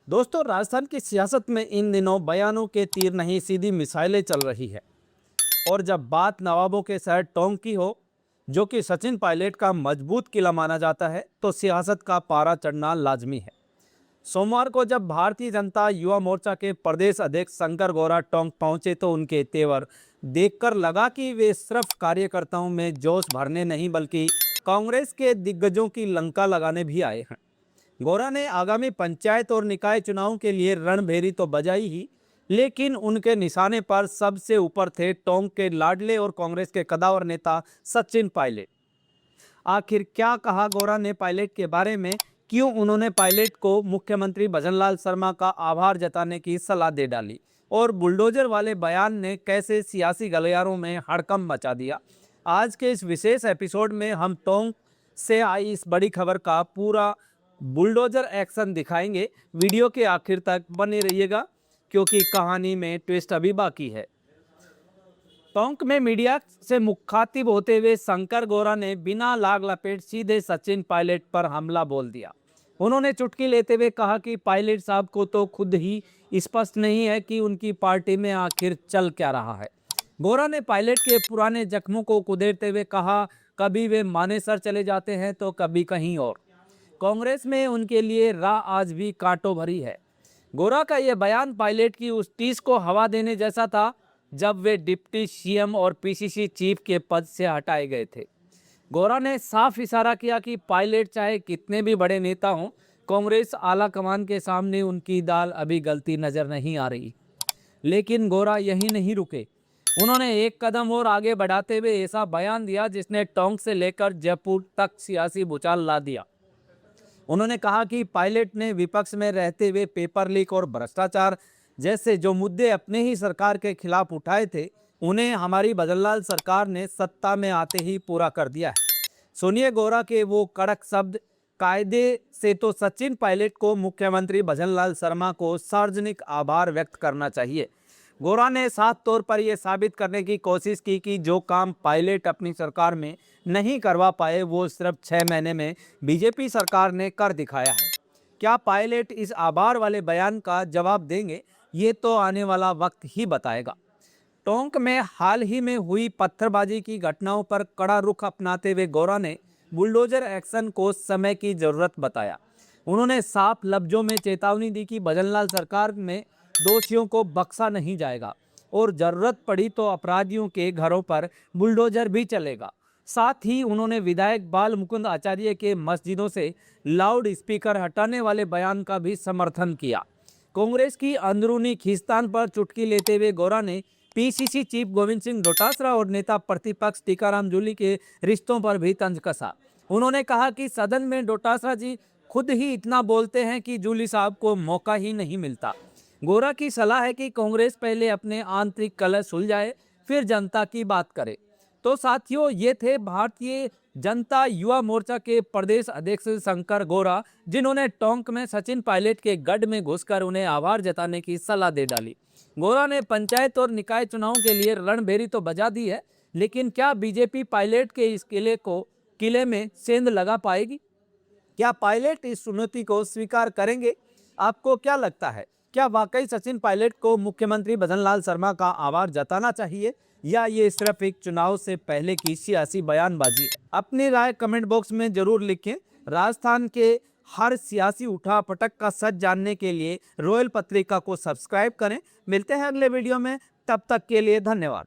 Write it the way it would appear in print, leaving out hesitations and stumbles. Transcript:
दोस्तों, राजस्थान की सियासत में इन दिनों बयानों के तीर नहीं सीधी मिसाइलें चल रही है। और जब बात नवाबों के शहर टोंक की हो, जो कि सचिन पायलट का मजबूत किला माना जाता है, तो सियासत का पारा चढ़ना लाजमी है। सोमवार को जब भारतीय जनता युवा मोर्चा के प्रदेश अध्यक्ष शंकर गौरा टोंक पहुंचे तो उनके तेवर देखकर लगा कि वे सिर्फ कार्यकर्ताओं में जोश भरने नहीं बल्कि कांग्रेस के दिग्गजों की लंका लगाने भी आए हैं। गौरा ने आगामी पंचायत और निकाय चुनाव के लिए रणभेरी तो बजाई ही, लेकिन उनके निशाने पर सबसे ऊपर थे टोंक के लाडले और कांग्रेस के कदावर नेता सचिन पायलट। आखिर क्या कहा गौरा ने पायलट के बारे में? क्यों उन्होंने पायलट को मुख्यमंत्री भजनलाल शर्मा का आभार जताने की सलाह दे डाली? और बुलडोजर वाले बयान ने कैसे सियासी गलियारों में हड़कंप मचा दिया? आज के इस विशेष एपिसोड में हम टोंक से आई इस बड़ी खबर का पूरा बुलडोजर एक्शन दिखाएंगे। वीडियो के आखिर तक बने रहिएगा क्योंकि कहानी में ट्विस्ट अभी बाकी है। टोंक में मीडिया से मुखातिब होते हुए शंकर गौरा ने बिना लाग लपेट सीधे सचिन पायलट पर हमला बोल दिया। उन्होंने चुटकी लेते हुए कहा कि पायलट साहब को तो खुद ही स्पष्ट नहीं है कि उनकी पार्टी में आखिर चल क्या रहा है। गौरा ने पायलट के पुराने जख्मों को कुदेरते हुए कहा, कभी वे मानेसर चले जाते हैं तो कभी कहीं और। कांग्रेस में उनके लिए राह आज भी कांटों भरी है। गौरा का यह बयान पायलट की उस टीस को हवा देने जैसा था जब वे डिप्टी सीएम और पीसीसी चीफ के पद से हटाए गए थे। गौरा ने साफ इशारा किया कि पायलट चाहे कितने भी बड़े नेता हों, कांग्रेस आला कमान के सामने उनकी दाल अभी गलती नजर नहीं आ रही। लेकिन गौरा यहीं नहीं रुके। उन्होंने एक कदम और आगे बढ़ाते हुए ऐसा बयान दिया जिसने टोंक से लेकर जयपुर तक सियासी भूचाल ला दिया। उन्होंने कहा कि पायलट ने विपक्ष में रहते हुए पेपर लीक और भ्रष्टाचार जैसे जो मुद्दे अपने ही सरकार के खिलाफ उठाए थे, उन्हें हमारी भजनलाल सरकार ने सत्ता में आते ही पूरा कर दिया है। सुनिए गौरा के वो कड़क शब्द। कायदे से तो सचिन पायलट को मुख्यमंत्री भजनलाल शर्मा को सार्वजनिक आभार व्यक्त करना चाहिए। गौरा ने साफ तौर पर यह साबित करने की कोशिश की कि जो काम पायलट अपनी सरकार में नहीं करवा पाए वो सिर्फ 6 महीने में बीजेपी सरकार ने कर दिखाया है। क्या पायलट इस आभार वाले बयान का जवाब देंगे? ये तो आने वाला वक्त ही बताएगा। टोंक में हाल ही में हुई पत्थरबाजी की घटनाओं पर कड़ा रुख अपनाते हुए गौरा ने बुलडोजर एक्शन को समय की जरूरत बताया। उन्होंने साफ लफ्जों में चेतावनी दी कि भजनलाल सरकार में दोषियों को बख्शा नहीं जाएगा और जरूरत पड़ी तो अपराधियों के घरों पर बुलडोजर भी चलेगा। साथ ही उन्होंने विधायक बाल मुकुंद आचार्य के मस्जिदों से लाउड स्पीकर हटाने वाले बयान का भी समर्थन किया। कांग्रेस की अंदरूनी खींचतान पर चुटकी लेते हुए गौरा ने पीसीसी चीफ गोविंद सिंह डोटासरा और नेता प्रतिपक्ष टीकाराम जूली के रिश्तों पर भी तंज कसा। उन्होंने कहा कि सदन में डोटासरा जी खुद ही इतना बोलते हैं कि जूली साहब को मौका ही नहीं मिलता। गौरा की सलाह है कि कांग्रेस पहले अपने आंतरिक कलह सुलझाए, फिर जनता की बात करे। तो साथियों, ये थे भारतीय जनता युवा मोर्चा के प्रदेश अध्यक्ष शंकर गौरा, जिन्होंने टोंक में सचिन पायलट के गढ़ में घुसकर उन्हें आभार जताने की सलाह दे डाली। गौरा ने पंचायत और निकाय चुनाव के लिए रणभेरी तो बजा दी है, लेकिन क्या बीजेपी पायलट के इस किले में सेंध लगा पाएगी? क्या पायलट इस चुनौती को स्वीकार करेंगे? आपको क्या लगता है? क्या वाकई सचिन पायलट को मुख्यमंत्री भजनलाल शर्मा का आभार जताना चाहिए या ये सिर्फ एक चुनाव से पहले की सियासी बयानबाजी है? अपनी राय कमेंट बॉक्स में जरूर लिखें। राजस्थान के हर सियासी उठापटक का सच जानने के लिए रॉयल पत्रिका को सब्सक्राइब करें। मिलते हैं अगले वीडियो में, तब तक के लिए धन्यवाद।